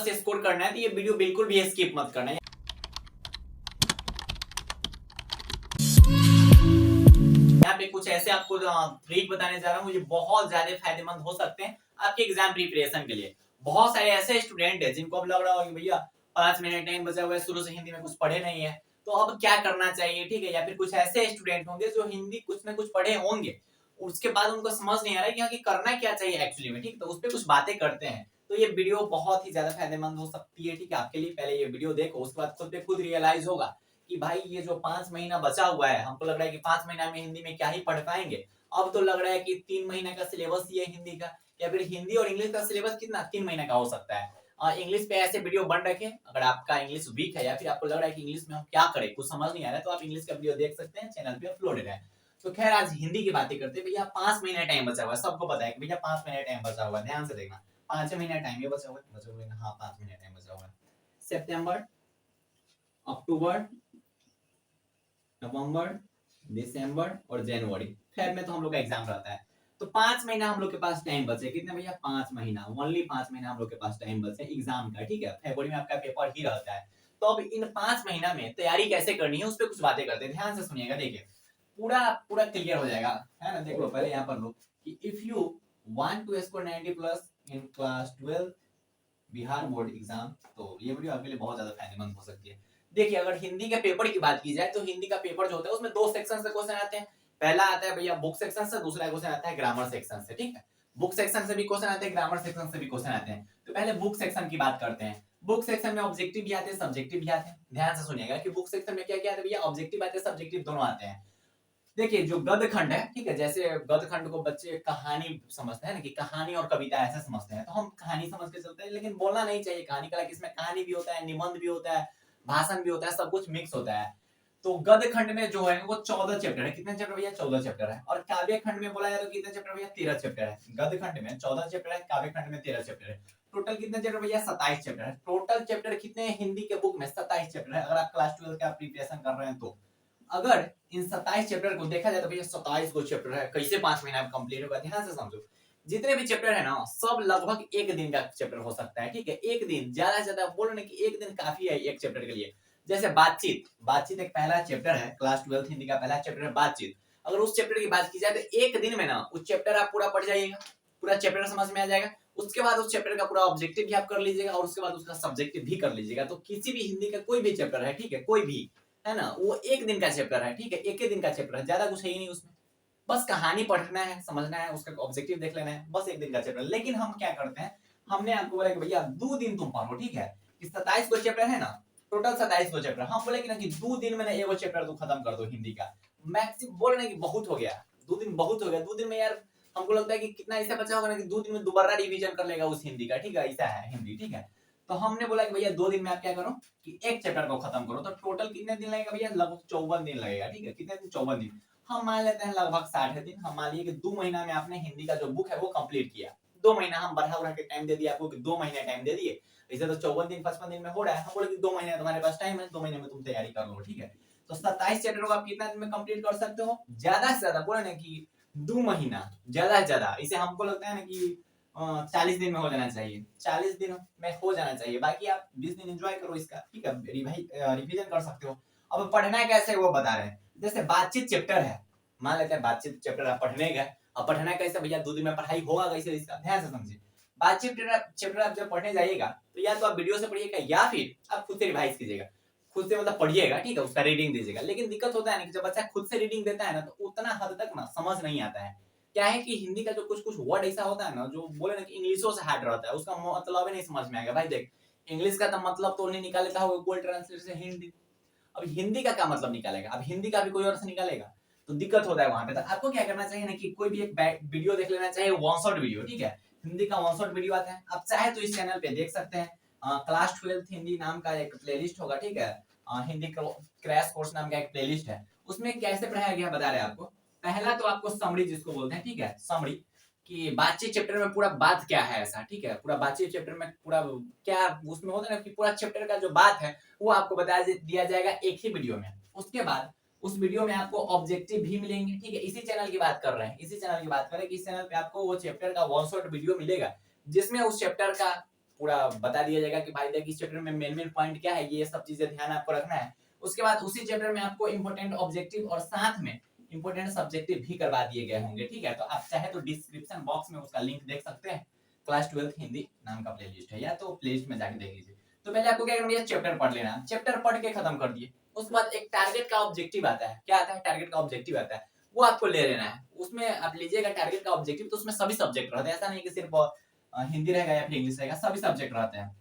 Plus score करना है तो ये वीडियो बिल्कुल भी स्किप मत करना। यहाँ पे कुछ ऐसे आपको ट्रिक बताने जा रहा हूँ, ये बहुत ज्यादा फायदेमंद हो सकते हैं आपके एग्जाम प्रिपरेशन के लिए। बहुत सारे ऐसे स्टूडेंट है जिनको अब लग रहा होगा कि भैया 5 मिनट टाइम बचा हुआ है, शुरू से हिंदी में कुछ पढ़े नहीं है, तो अब क्या करना चाहिए, ठीक है। या फिर कुछ ऐसे स्टूडेंट होंगे जो हिंदी कुछ ना कुछ पढ़े होंगे, उसके बाद उनको समझ नहीं आ रहा है कि करना क्या चाहिए एक्चुअली में, ठीक। तो उस पर कुछ बातें करते हैं, तो ये वीडियो बहुत ही ज्यादा फायदेमंद हो सकती है, ठीक है, आपके लिए। पहले ये वीडियो देखो, उसके बाद खुद पे खुद रियलाइज होगा कि भाई ये जो 5 महीना बचा हुआ है, हमको लग रहा है कि 5 महीना में हिंदी में क्या ही पढ़ पाएंगे। अब तो लग रहा है कि 3 महीने का सिलेबस ही है हिंदी का, या फिर हिंदी और इंग्लिश का सिलेबस कितना 3 महीने का हो सकता है। इंग्लिश पे ऐसे वीडियो बन रखे, अगर आपका इंग्लिश वीक है या फिर आपको लग रहा है कि इंग्लिश में हम क्या करें, कुछ समझ नहीं आ रहा है, तो आप इंग्लिश का वीडियो देख सकते हैं, चैनल पे अपलोडेड है। तो खैर आज हिंदी की बातें करते हैं। भैया 5 महीने टाइम बचा हुआ है, सबको पता है कि भैया 5 महीने टाइम बचा हुआ है, ध्यान से देखना 5 महीने टाइम ये बचा हुआ है, हाँ 5 महीने टाइम बचा हुआ है। सितंबर, अक्टूबर, नवंबर, दिसंबर और जनवरी, फेब में तो हम लोग का एग्जाम रहता है, तो 5 महीना हम लोग के पास टाइम बचे। कितने भैया 5 महीना, ओनली 5 महीना हम लोग के पास टाइम बचे एग्जाम का, ठीक है। फरवरी में आपका पेपर ही रहता है। तो अब इन 5 महीना में तैयारी कैसे करनी है उस पर कुछ बातें करते हैं, ध्यान से सुनिएगा। देखिए पूरा पूरा क्लियर हो जाएगा, है ना। देख लो पहले यहाँ पर लो कि if you want to score 90 plus in class 12 Bihar board exam, तो ये वीडियो आपके लिए बहुत ज्यादा फायदेमंद हो सकती है। देखिए अगर हिंदी के पेपर की बात की जाए तो हिंदी का पेपर जो होता है उसमें 2 सेक्शन से क्वेश्चन आते हैं। पहला आता है भैया बुक सेक्शन से, दूसरा क्वेश्चन आता है ग्रामर सेक्शन से, ठीक है। बुक सेक्शन से भी क्वेश्चन आते हैं, ग्रामर सेक्शन से भी क्वेश्चन आते हैं। तो पहले बुक सेक्शन की बात करते हैं। बुक सेक्शन में ऑब्जेक्टिव भी आते हैं, सब्जेक्टिव भी आते हैं। ध्यान से सुनिएगा कि बुक सेक्शन में क्या क्या आता है भैया, ऑब्जेक्टिव आते हैं, सब्जेक्टिव दोनों आते हैं। देखिए जो गद्य खंड है, ठीक है, जैसे गद्य खंड को बच्चे कहानी समझते हैं ना, कि कहानी और कविता ऐसे समझते हैं, तो हम कहानी समझ के चलते हैं, लेकिन बोलना नहीं चाहिए कहानी का, इसमें कहानी भी होता है, निबंध भी होता है, भाषण भी होता है, सब कुछ मिक्स होता है। तो गद्य खंड में जो है वो 14 चैप्टर है। कितने चैप्टर भैया 14 चैप्टर है। और काव्य खंड में बोला जाए तो कितने चैप्टर भैया 13 चैप्टर है। गद्य खंड में 14 चैप्टर है, काव्य खंड में 13 चैप्टर है। टोटल कितने चैप्टर भैया 27 चैप्टर है। टोटल चैप्टर कितने हिंदी के बुक में 27 चैप्टर है, अगर आप क्लास 12 का प्रिपरेशन कर रहे हैं तो। अगर इन 27 चैप्टर को देखा जाए तो भैया 27 को चैप्टर है, कैसे 5 महीना में कंप्लीट होगा, ध्यान से समझो। जितने भी चैप्टर है ना सब लगभग एक दिन का चैप्टर हो सकता है, ठीक है। एक दिन ज्यादा से ज्यादा बोल रहे कि एक दिन काफी है एक चैप्टर के लिए। जैसे बातचीत, बातचीत एक पहला चैप्टर है, क्लास 12 हिंदी का पहला चैप्टर है बातचीत। अगर उस चैप्टर की बात की जाए तो एक दिन में ना उस चैप्टर आप पूरा पढ़ जाइएगा, पूरा चैप्टर समझ में आ जाएगा। उसके बाद उस चैप्टर का पूरा ऑब्जेक्टिव भी आप कर लीजिएगा और उसके बाद उसका सब्जेक्टिव भी कर लीजिएगा। तो किसी भी हिंदी का कोई भी चैप्टर है, ठीक है, कोई भी है ना, वो एक दिन का चैप्टर है, ठीक है, एक ही दिन का चैप्टर है, ज्यादा कुछ है ही नहीं उसमें। बस कहानी पढ़ना है, समझना है, उसका ऑब्जेक्टिव देख लेना है, बस एक दिन का चैप्टर। लेकिन हम क्या करते हैं, हमने आपको बोला कि भैया 2 दिन तुम पढ़ो, ठीक है। कि 27 को चैप्टर है ना, टोटल 27 को चैप्टर, हम बोले कि ना कि 2 दिन में ना एगो चैप्टर तो खत्म कर दो हिंदी का। मैक्सिमम बोल रहे हैं कि बहुत हो गया, 2 दिन बहुत हो गया। 2 दिन में यार हमको लगता है कि कितना ऐसा बचा होगा ना कि 2 दिन में दोबारा रिवीजन कर लेगा उस हिंदी का, ठीक है, ऐसा है हिंदी, ठीक है। तो हमने बोला कि भैया 2 दिन में आप क्या करो कि एक चैप्टर को खत्म करो। तो टोटल कितने दिन लगेगा भैया, लगभग 54 दिन लगेगा, ठीक है। कितने दिन, 54 दिन। हम मान लेते हैं लगभग 60 दिन। हम मान लिए कि 2 महीना में आपने हिंदी का जो बुक है वो कंप्लीट किया। 2 महीना हम बढ़ा उड़ा के टाइम दे दिया आपको कि 2 महीने टाइम दे दिए। ऐसे तो 54 दिन 55 दिन में हो रहा है, हम बोले कि 2 महीने तुम्हारे पास टाइम है, 2 महीने में तुम तैयारी कर लो, ठीक है। तो 27 चैप्टर को आप कितना दिन में कंप्लीट कर सकते हो, ज्यादा से ज्यादा बोले ना कि 2 महीना, ज्यादा से ज्यादा। इसे हमको लगता है ना कि 40 दिन में हो जाना चाहिए, 40 दिन में हो जाना चाहिए। बाकी आप 20 दिन एंजॉय करो इसका, ठीक है, रिवीजन कर सकते हो। अब पढ़ना कैसे वो बता रहे हैं। जैसे बातचीत चैप्टर है, मान लेते हैं बातचीत चैप्टर आप पढ़ने गए। अब पढ़ना कैसे भैया, 2 दिन में पढ़ाई होगा कैसे, इसका ध्यान से समझिए। बातचीत चैप्टर आप जब पढ़ने जाइएगा तो या तो आप वीडियो से पढ़िएगा या फिर आप खुद से रिवाइज कीजिएगा, खुद से मतलब पढ़िएगा, ठीक है, उसका रीडिंग दीजिएगा। लेकिन दिक्कत होता है ना कि जब बच्चा खुद से रीडिंग देता है ना तो उतना हद तक ना समझ नहीं आता है। क्या है कि हिंदी का जो कुछ कुछ वर्ड ऐसा होता है ना जो बोले ना कि इंग्लिशों से हार्ड रहता है, उसका मतलब ही नहीं समझ में आएगा। भाई देख, इंग्लिश का तो मतलब तो नहीं निकाल लेता होगा गूगल ट्रांसलेट से हिंदी, अब हिंदी का क्या मतलब निकालेगा, अब हिंदी का भी कोई और से निकालेगा, तो दिक्कत होता है वहां पे। तो आपको क्या करना चाहिए ना कि कोई भी एक वीडियो देख लेना चाहिए, वन शॉट वीडियो, ठीक है। हिंदी का वन शॉट वीडियो आता है, आप चाहे तो इस चैनल पे देख सकते हैं। क्लास 12 हिंदी नाम का एक प्लेलिस्ट होगा, ठीक है। हिंदी क्रैश कोर्स नाम का एक प्लेलिस्ट है, उसमें कैसे पढ़ाया गया बता रहे हैं आपको। पहला तो आपको समरी जिसको बोलते हैं, ठीक है, समरी कि बातचीत चैप्टर में पूरा बात क्या है ऐसा, ठीक है। पूरा बातचीत चैप्टर में पूरा क्या उसमें होता है ना कि पूरा चैप्टर का जो बात है वो आपको बता दिया जाएगा एक ही वीडियो में। उसके बाद उस वीडियो में आपको ऑब्जेक्टिव भी मिलेंगे, ठीक है। इसी चैनल की बात कर रहे हैं, इसी चैनल की बात करें कि इस चैनल पे आपको वो चैप्टर का वन शॉट वीडियो मिलेगा जिसमें उस चैप्टर का पूरा बता दिया जाएगा कि भाई देख इस चैप्टर में मेन पॉइंट क्या है, ये सब चीजें ध्यान आपको रखना है। उसके बाद उसी चैप्टर में आपको इंपॉर्टेंट ऑब्जेक्टिव और साथ में इंपॉर्टेंट सब्जेक्टिव भी करवा दिए गए होंगे, ठीक है। तो आप चाहे तो डिस्क्रिप्शन बॉक्स में उसका लिंक देख सकते हैं, क्लास 12 हिंदी नाम का प्लेलिस्ट है, या तो प्लेलिस्ट में जाके देख लीजिए। तो पहले आपको क्या करना है, चैप्टर पढ़ लेना, चैप्टर पढ़ के खत्म कर दिए। उसके बाद एक टारगेट का ऑब्जेक्टिव आता है, क्या आता है, टारगेट का ऑब्जेक्टिव आता है, वो आपको ले लेना है। उसमें आप लीजिएगा टारगेट का ऑब्जेक्टिव, तो उसमें सभी सब्जेक्ट रहते हैं, ऐसा नहीं कि सिर्फ हिंदी रहेगा या फिर इंग्लिश रहेगा, सभी सब्जेक्ट रहते हैं।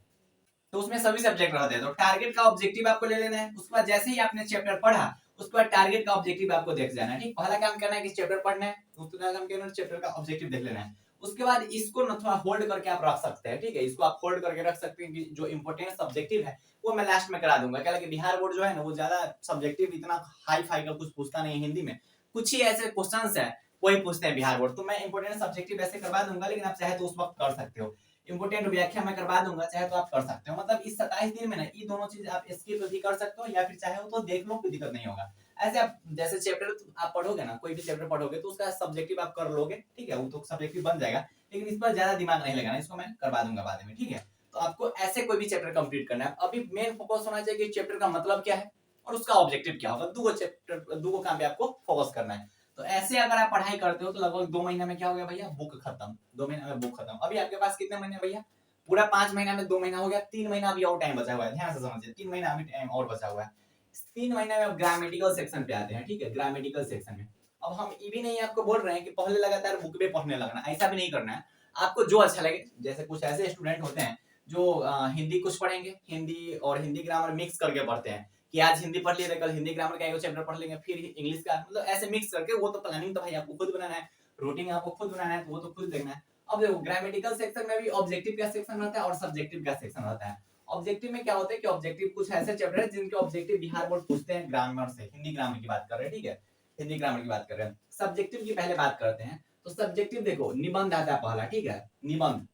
तो उसमें सभी सब्जेक्ट रहते हैं, तो टारगेट का ऑब्जेक्टिव आपको ले लेना है। उसके बाद जैसे ही आपने चैप्टर पढ़ा, उसके बाद टारगेट का ऑब्जेक्टिव आपको देख जाना है, ठीक। पहला काम करना है कि चैप्टर पढ़ना है, दूसरा काम करना है चैप्टर का ऑब्जेक्टिव देख लेना है। उसके बाद इसको ना थोड़ा होल्ड करके आप रख सकते हैं, ठीक है। इसको आप होल्ड करके रख सकते हैं कि जो इंपॉर्टेंट सब्जेक्टिव है वो मैं लास्ट में करा दूंगा। क्या लगे, बिहार बोर्ड जो है ना वो ज्यादा सब्जेक्टिव इतना हाई फाई का कुछ पूछता नहीं हिंदी में, कुछ ही ऐसे क्वेश्चंस है वही पूछते हैं बिहार बोर्ड। तो मैं इंपॉर्टेंट सब्जेक्टिव ऐसे करवा दूंगा, लेकिन आप चाहे तो उस वक्त कर सकते हो। इंपोर्टेंट व्याख्या मैं करवा दूंगा, चाहे तो आप कर सकते हो। मतलब इस 27 दिन में ना ये दोनों चीज आप स्किप भी कर सकते हो, या फिर चाहे हो तो देख लो, कोई दिक्कत नहीं होगा। ऐसे आप जैसे चैप्टर आप पढ़ोगे ना, कोई भी चैप्टर पढ़ोगे तो उसका सब्जेक्टिव आप कर लोगे, ठीक है, वो तो सब्जेक्टिव बन जाएगा, लेकिन इस पर ज्यादा दिमाग नहीं लगाना, इसको मैं करवा दूंगा बाद में, ठीक है। तो आपको ऐसे कोई भी चैप्टर कंप्लीट करना है। अभी मेन फोकस होना चाहिए कि चैप्टर का मतलब क्या है और उसका ऑब्जेक्टिव क्या होगा, दो काम पे आपको फोकस करना है। तो ऐसे अगर आप पढ़ाई करते हो तो लगभग 2 महीने में क्या हो गया भैया, बुक खत्म। 2 महीने में बुक खत्म। अभी आपके पास कितने महीने भैया, पूरा 5 महीना में 2 महीना हो गया, 3 महीना अभी और टाइम बचा हुआ है, ध्यान से समझिए, 3 महीना अभी टाइम और बचा हुआ है। 3 महीने में अब ग्रामेटिकल सेक्शन पे आते हैं, ठीक है। ग्रामेटिकल सेक्शन में अब हम ये भी नहीं आपको बोल रहे हैं कि पहले लगातार बुक पे पढ़ने लगना, ऐसा भी नहीं करना है। आपको जो अच्छा लगे, जैसे कुछ ऐसे स्टूडेंट होते हैं जो हिंदी कुछ पढ़ेंगे, हिंदी और हिंदी ग्रामर मिक्स करके पढ़ते हैं, कि आज हिंदी पढ़ लिए कल हिंदी ग्रामर का एक चैप्टर पढ़ लेंगे, फिर इंग्लिश का, मतलब ऐसे मिक्स करके। वो तो प्लानिंग तो भाई आपको खुद बनाना है, रूटीन आपको खुद बनाना है, तो वो तो खुद देखना है। अब देखो ग्रामेटिकल सेक्शन में भी ऑब्जेक्टिव का सेक्शन रहता है और सब्जेक्टिव का सेक्शन रहता है। ऑब्जेक्टिव में क्या होता है कि ऑब्जेक्टिव कुछ ऐसे चैप्टर है जिनके ऑब्जेक्टिव बिहार बोर्ड पूछते हैं ग्रामर से, हिंदी ग्रामर की बात कर रहे हैं, ठीक है, हिंदी ग्रामर की बात कर रहे हैं। सब्जेक्टिव की पहले बात करते हैं। तो सब्जेक्टिव देखो, निबंध आता है पहला, ठीक है, निबंध।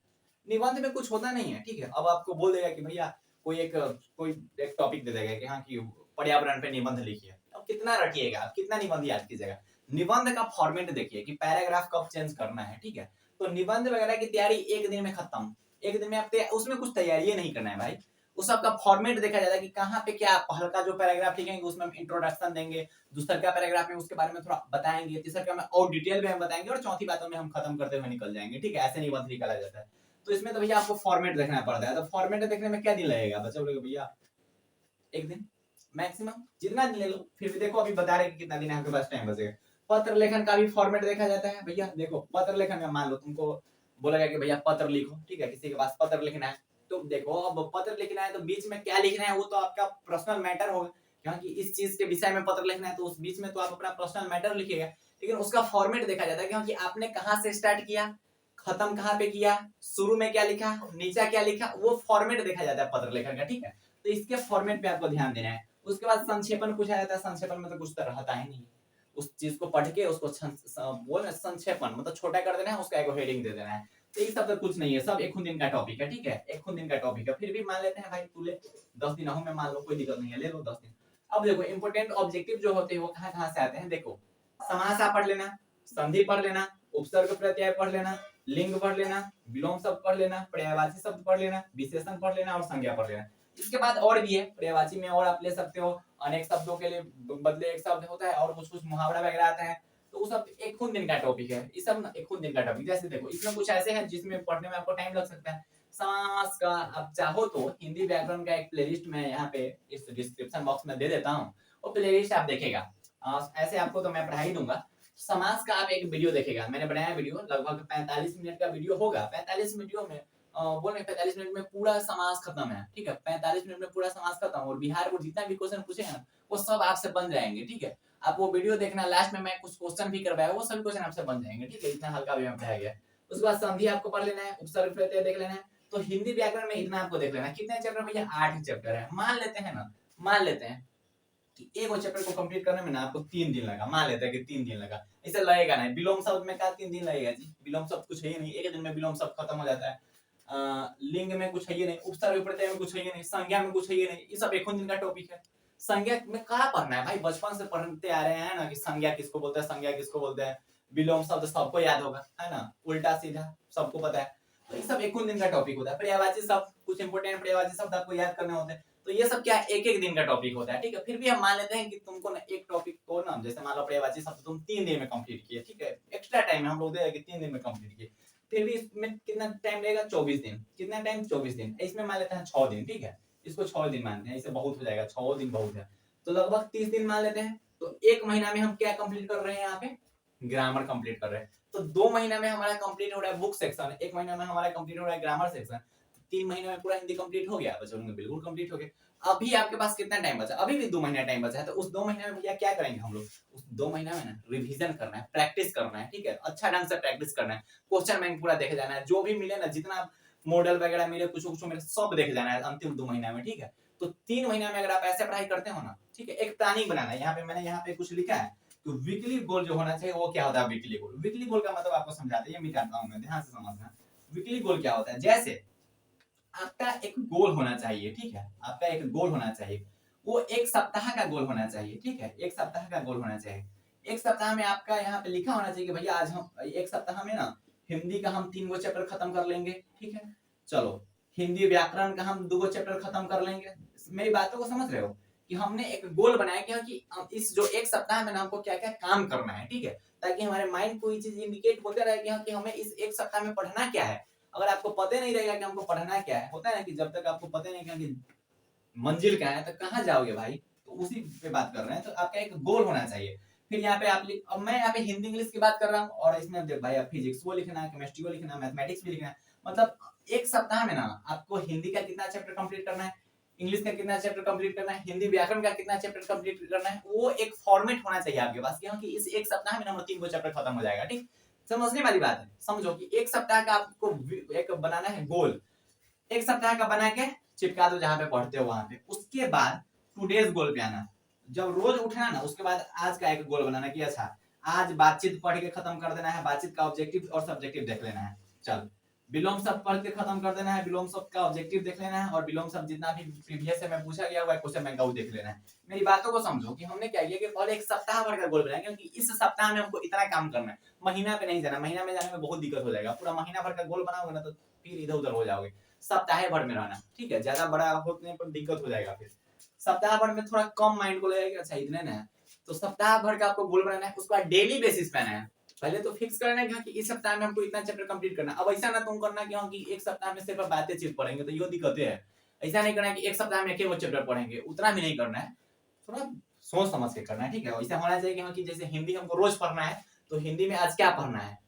निबंध में कुछ होता नहीं है, ठीक है। अब आपको बोल देगा कि भैया कोई एक टॉपिक दे देगा कि हाँ कि पर्यावरण पे निबंध लिखिए। अब कितना रटिएगा आप, कितना निबंध याद कीजिएगा। निबंध का फॉर्मेट देखिए कि पैराग्राफ कब चेंज करना है, ठीक है। तो निबंध वगैरह की तैयारी एक दिन में खत्म, एक दिन में आप उसमें कुछ तैयारी नहीं करना है भाई। उस सबका फॉर्मेट देखा जाता है कि कहाँ पे क्या, पहल का जो पैराग्राफ लिखेंगे उसमें हम इंट्रोडक्शन देंगे, दूसरा का पैराग्राफ में उसके बारे में थोड़ा बताएंगे, तीसरा का में और डिटेल में हम बताएंगे, और चौथी बातों में हम खत्म करते हुए निकल जाएंगे, ठीक है। ऐसे निबंध निकाला जाता है। तो इसमें तो भैया आपको फॉर्मेट देखना पड़ता है। तो फॉर्मेट देखने में क्या दिन लगेगा, बच्चे बोलेंगे भैया एक दिन मैक्सिमम, जितना दिन ले लो। फिर भी देखो अभी बता रहे कि कितना दिन आपके पास टाइम बचेगा। पत्र लेखन का भी फॉर्मेट देखा जाता है भैया। देखो पत्र लेखन में मान लो तुमको बोला गया कि भैया पत्र लिखो, ठीक है, किसी के पास पत्र लिखना है। तो देखो अब पत्र लिखना है तो बीच में क्या लिखना है वो तो आपका पर्सनल मैटर होगा, क्योंकि इस चीज के विषय में पत्र लिखना है तो उस बीच में तो आप अपना पर्सनल मैटर लिखिएगा। लेकिन उसका फॉर्मेट देखा जाता है, क्योंकि आपने कहाँ से स्टार्ट किया, खत्म कहाँ पे किया, शुरू में क्या लिखा, नीचा क्या लिखा, वो फॉर्मेट देखा जाता है पत्र लेखन का, ठीक है। तो इसके फॉर्मेट पे आपको ध्यान देना है। उसके बाद संक्षेपण पूछा जाता है। संक्षेपण में तो कुछ तो रहता ही नहीं, उस चीज को पढ़ के उसको बोल संक्षेपण मतलब छोटा कर देना है, उसका एक हेडिंग दे देना है। तो ये सब तो कुछ नहीं है, सब एक दिन का टॉपिक है, ठीक है, एक दिन का टॉपिक है। फिर भी मान लेते हैं भाई तू ले 10 दिन में मान लो, कोई दिक्कत नहीं है, ले लो 10 दिन। अब देखो इंपोर्टेंट ऑब्जेक्टिव जो होते हैं वो कहाँ कहाँ से आते हैं। देखो समास आप पढ़ लेना, संधि पढ़ लेना, उपसर्ग प्रत्यय पढ़ लेना, लिंग पढ़ लेना, विलोम शब्द पढ़ लेना, पर्यायवाची शब्द पढ़ लेना, विशेषण पढ़ लेना और संज्ञा पढ़ लेना। इसके बाद और भी है पर्यायवाची में, और आप ले सकते हो अनेक शब्दों के लिए बदले एक शब्द होता है, और कुछ कुछ मुहावरा वगैरह आता है। तो वो सब एक दिन का टॉपिक है, ये सब एक दिन का टॉपिक। जैसे देखो इसमें कुछ ऐसे हैं जिसमें पढ़ने में आपको टाइम लग सकता है। समास का आप चाहो तो हिंदी व्याकरण का एक प्लेलिस्ट में यहाँ पे इस डिस्क्रिप्शन बॉक्स में दे देता हूँ, वो प्लेलिस्ट आप देखेगा। ऐसे आपको तो मैं पढ़ा ही दूंगा। समास का आप एक वीडियो देखेगा, मैंने बनाया वीडियो, लगभग 45 मिनट का वीडियो होगा। 45 वीडियो में बोल रहे 45 मिनट में पूरा समास खत्म है, ठीक है, 45 मिनट में पूरा समास खत्म। और बिहार को जितना भी क्वेश्चन पूछे हैं वो सब आपसे बन जाएंगे, ठीक है। आप वो वीडियो देखना, लास्ट में मैं कुछ क्वेश्चन भी करवाया, वो सभी क्वेश्चन आपसे बन जाएंगे, ठीक है, इतना हल्का भी पढ़ाया गया। उसके बाद संधि आपको पढ़ लेना है, उपसर्ग प्रत्यय देख लेना है। तो हिंदी व्याकरण में इतना आपको देख लेना है। कितने चैप्टर भैया, 8 चैप्टर है। मान लेते हैं ना, मान लेते हैं कि एक चैप्टर को कंप्लीट करने में ना आपको 3 दिन लगा, मान लेते हैं कि 3 दिन लगा। इसे लगेगा नहीं, विलोम शब्द में क्या 3 दिन लगेगा जी, विलोम शब्द कुछ है ही नहीं, एक दिन में विलोम शब्द खत्म हो जाता है। लिंग में कुछ है ही नहीं, उपसर्ग प्रत्यय में कुछ है ही नहीं, संज्ञा में कुछ है ही नहीं, ये सब एक दिन का टॉपिक है। संज्ञा में कहाँ पढ़ना है भाई, बचपन से पढ़ते आ रहे हैं ना कि संज्ञा किसको बोलते हैं, संज्ञा किसको बोलते हैं, विलोम शब्द सबको याद होगा, है ना, उल्टा सीधा सबको पता है। तो ये सब 1 दिन का टॉपिक होता है। पर्यायवाची शब्द, कुछ इंपोर्टेंट पर्यायवाची शब्द आपको याद करने होते हैं, तो ये सब क्या है, 1 दिन का टॉपिक होता है, ठीक है। फिर भी हम मान लेते हैं कि तुमको ना एक टॉपिक को ना, जैसे मान लो पर्यायवाची शब्द तुम 3 दिन में कंप्लीट किए, ठीक है, एक्स्ट्रा टाइम हम लोग दे रहे हैं कि 3 दिन में कंप्लीट किए, फिर भी इसमें कितना टाइम लगेगा, 24 दिन। कितना टाइम, 24 दिन। इसमें मान लेते हैं 6 दिन, ठीक है, इसको 6 दिन मानते हैं, इससे बहुत हो जाएगा, 6 दिन बहुत है, तो लगभग 30 दिन मान लेते हैं। तो 1 महीना में हम क्या कंप्लीट कर रहे हैं, यहाँ पे ग्रामर कंप्लीट कर रहे हैं। तो 2 महीना में हमारा कंप्लीट हो रहा है बुक सेक्शन, 1 महीना में हमारा कंप्लीट हो रहा है ग्रामर सेक्शन, 3 महीने में पूरा हिंदी कंप्लीट हो गया, बच्चों में बिल्कुल कंप्लीट हो गया। अभी आपके पास कितना टाइम बचा, अभी भी 2 महीना टाइम बचा है, तो उस 2 महीने में भैया क्या करेंगे हम लोग, उस 2 महीना में ना रिवीजन करना है, प्रैक्टिस करना है, ठीक है, अच्छा ढंग से प्रैक्टिस करना है, क्वेश्चन बैंक पूरा देखे जाना है, जो भी मिले ना, जितना मॉडल वगैरह मिले, कुछ मिले, सब देखे जाना है अंतिम 2 महीना में, ठीक है। तो 3 महीना में अगर आप ऐसे पढ़ाई करते हो ना, ठीक है, एक प्लानिंग बनाना है, यहाँ पे मैंने यहाँ पे कुछ लिखा है, तो वीकली गोल जो होना चाहिए वो क्या होता है, वीकली गोल। वीकली गोल का मतलब आपको समझाते हैं, मिटाता हूं मैं, ध्यान से समझना। वीकली गोल क्या होता है, जैसे आपका एक गोल होना चाहिए, ठीक है, आपका एक गोल होना चाहिए, वो 1 सप्ताह का गोल होना चाहिए, ठीक है, 1 सप्ताह का गोल होना चाहिए। 1 सप्ताह में आपका यहाँ पे लिखा होना चाहिए कि भैया आज हम 1 सप्ताह में ना हिंदी का हम 3 गो चैप्टर खत्म कर लेंगे, ठीक है। चलो, हिंदी व्याकरण का हम 2 गो चैप्टर खत्म कर लेंगे। मेरी बातों को समझ रहे हो कि हमने एक गोल बनाया कि इस जो 1 सप्ताह में ना हमको क्या-क्या काम करना है, ठीक है, ताकि हमारे माइंड को ये चीज इंडिकेट होते रहे कि हमें इस 1 सप्ताह में पढ़ना क्या है। अगर आपको पता नहीं रहेगा कि हमको पढ़ना क्या है, होता है ना कि जब तक आपको पता नहीं कि मंजिल क्या है तो कहाँ जाओगे भाई, तो उसी पे बात कर रहे हैं। तो आपका एक गोल होना चाहिए। फिर यहाँ पे आप अब मैं यहाँ पे हिंदी इंग्लिश की बात कर रहा हूँ, और इसमें देख भाई आप फिजिक्स को लिखना है, केमिस्ट्री को लिखना है, मैथमेटिक्स भी लिखना है। मतलब 1 सप्ताह में ना आपको हिंदी का कितना चैप्टर कंप्लीट करना है, इंग्लिश का कितना चैप्टर कंप्लीट करना है, हिंदी व्याकरण का कितना चैप्टर कंप्लीट करना है, वो एक फॉर्मेट होना चाहिए आपके पास कि इस 1 सप्ताह में ना 3 गो चैप्टर खत्म हो जाएगा, ठीक। समझने वाली बात है, समझो कि 1 सप्ताह का आपको एक बनाना है गोल, 1 सप्ताह का बना के चिपका दो जहां पे पढ़ते हो वहां पे। उसके बाद टुडेज गोल पे आना, जब रोज उठना ना उसके बाद आज का एक गोल बनाना कि अच्छा आज बातचीत पढ़ के खत्म कर देना है, बातचीत का ऑब्जेक्टिव और सब्जेक्टिव देख लेना है। चल, विलोम शब्द पढ़ के खत्म कर देना है, विलोम शब्द का ऑब्जेक्टिव देख लेना है, और विलोम शब्द जितना भी प्रीवियस से में पूछा गया हुआ है क्वेश्चन बैंक का वो देख लेना है। मेरी बातों को समझो कि हमने क्या किया कि पहले एक सप्ताह भर का गोल बनाया, क्योंकि इस सप्ताह में हमको इतना काम करना है, महीना पे नहीं जाना, महीना में जाने में बहुत दिक्कत हो जाएगा। पूरा महीना भर का गोल बनाओगे ना तो फिर इधर उधर हो जाओगे। सप्ताह भर में रहना, ठीक है, ज्यादा बड़ा होने पर दिक्कत हो जाएगा। फिर सप्ताह भर में थोड़ा कम माइंड को लगेगा अच्छा इतने ना, तो सप्ताह भर का आपको गोल बनाना है। उसके बाद डेली बेसिस पे आना है, पहले तो फिक्स करना है कि इस सप्ताह में हमको इतना चैप्टर कंप्लीट करना। अब ऐसा ना तुम करना कि एक सप्ताह में सिर्फ बातें पढ़ेंगे, तो ये दिक्कतें है। ऐसा नहीं करना है कि एक सप्ताह में एक ही चैप्टर पढ़ेंगे, उतना भी नहीं करना है, थोड़ा सोच समझ के करना है, ठीक है। ऐसा होना चाहिए कि जैसे हिंदी हमको रोज पढ़ना है, तो हिंदी में आज क्या पढ़ना है,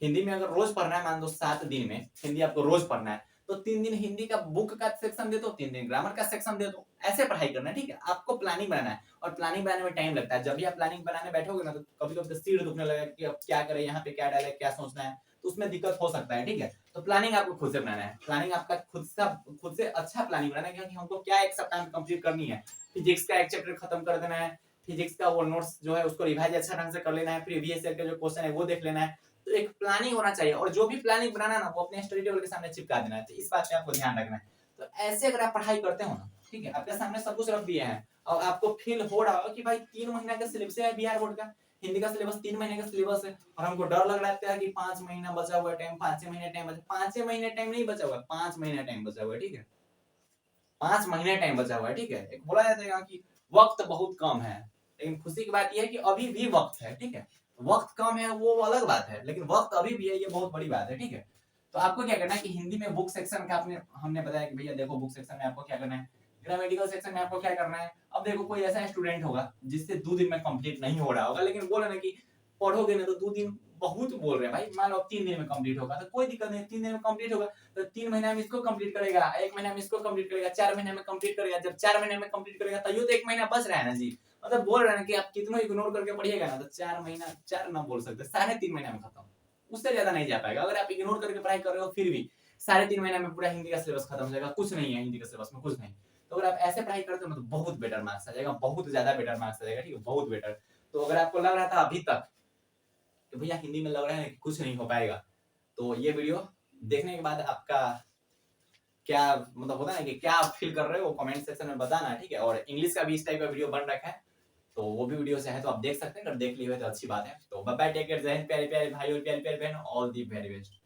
हिंदी में अगर रोज पढ़ना है, मान लो 7 दिन में हिंदी आपको रोज पढ़ना है, तो 3 दिन हिंदी का बुक का सेक्शन दे दो, 3 दिन ग्रामर का सेक्शन दे दो, ऐसे पढ़ाई करना है, ठीक है। आपको प्लानिंग बनाना है, और प्लानिंग बनाने में टाइम लगता है। जब भी आप प्लानिंग बनाने बैठोगे ना, तो कभी कभी सिर दुखने लगेगा कि अब क्या करें, यहाँ पे क्या डाले, क्या सोचना है, तो उसमें दिक्कत हो सकता है, ठीक है। तो प्लानिंग आपको खुद से बनाना है, प्लानिंग आपका खुद से अच्छा प्लानिंग बनाना है, क्योंकि हमको क्या एक सप्ताह में कंप्लीट करनी है। फिजिक्स का एक चैप्टर खत्म कर देना है, फिजिक्स का वो नोट्स जो है उसको रिवाइज अच्छा ढंग से कर लेना है, प्रीवियस ईयर के जो क्वेश्चन है वो देख लेना है। तो एक प्लानिंग होना चाहिए, और जो भी प्लानिंग बनाना ना वो अपने स्टडी टेबल के सामने चिपका देना है। तो इस बात पे आपको ध्यान रखना है। तो ऐसे अगर आप पढ़ाई करते हो ना, ठीक है, आपके सामने सब कुछ रख दिए हैं, और आपको फील हो रहा होगा कि भाई 3 महीना का सिलेबस है बिहार बोर्ड का, हिंदी का सिलेबस 3 महीने का सिलेबस है, और हमको डर लग रहा है कि 5 महीना बचा हुआ है टाइम, 5 महीने टाइम बचा, 5 महीने टाइम नहीं बचा हुआ है, 5 महीना टाइम बचा हुआ है, ठीक है, 5 महीने टाइम बचा हुआ है, ठीक है। एक बोला जाता है कि वक्त बहुत कम है, लेकिन खुशी की बात यह है कि अभी भी वक्त है, ठीक है। वक्त कम है वो अलग बात है, लेकिन वक्त अभी भी है, ये बहुत बड़ी बात है, ठीक है। तो आपको क्या करना है कि हिंदी में बुक सेक्शन का हमने बताया कि भैया देखो बुक सेक्शन में आपको क्या करना है, ग्रामेटिकल सेक्शन में आपको क्या करना है। अब देखो कोई ऐसा स्टूडेंट होगा जिससे 2 दिन में कंप्लीट नहीं हो रहा होगा, लेकिन बोले ना कि पढ़ोगे ना तो 2 दिन बहुत बोल रहे हैं भाई, मान लो 3 दिन में कंप्लीट होगा तो कोई दिक्कत नहीं, 3 दिन में कंप्लीट होगा, तो 3 महीना में इसको कंप्लीट करेगा, 1 महीना में इसको कंप्लीट करेगा, 4 महीने में कंप्लीट करेगा। जब 4 महीने में कंप्लीट करेगा तो ये तो 1 महीना बच रहा है ना जी। मतलब बोल रहे हैं कि आप कितना इग्नोर करके पढ़िएगा ना तो 4 महीना, 4 ना बोल सकते, 3.5 महीना में खत्म, उससे ज्यादा नहीं जा पाएगा। अगर आप इग्नोर करके पढ़ाई कर रहे हो फिर भी 3.5 महीना में पूरा हिंदी का सिलेबस खत्म हो जाएगा, कुछ नहीं है हिंदी के सिलेबस में, कुछ नहीं। तो अगर आप ऐसे पढ़ाई करते हो ना तो बहुत बेटर मार्क्स आ जाएगा, बहुत ज्यादा बेटर मार्क्स आ जाएगा, ठीक है, बहुत बेटर। तो अगर आपको लग रहा था अभी तक कि भैया हिंदी में लग रहा है कि कुछ नहीं हो पाएगा, तो ये वीडियो देखने के बाद आपका क्या मतलब होता है ना कि क्या आप फील कर रहे हो, कमेंट सेक्शन में बताना, ठीक है। और इंग्लिश का भी इस टाइप का वीडियो बन रखा है, तो वो भी वीडियो चाहे तो आप देख सकते हैं, अगर देख लिए हुए तो अच्छी बात है। तो बाय बाय, टेक केयर, जय हिंद प्यारे प्यारे भाई और प्यारे प्यारे बहन, ऑल दी वेरी बेस्ट।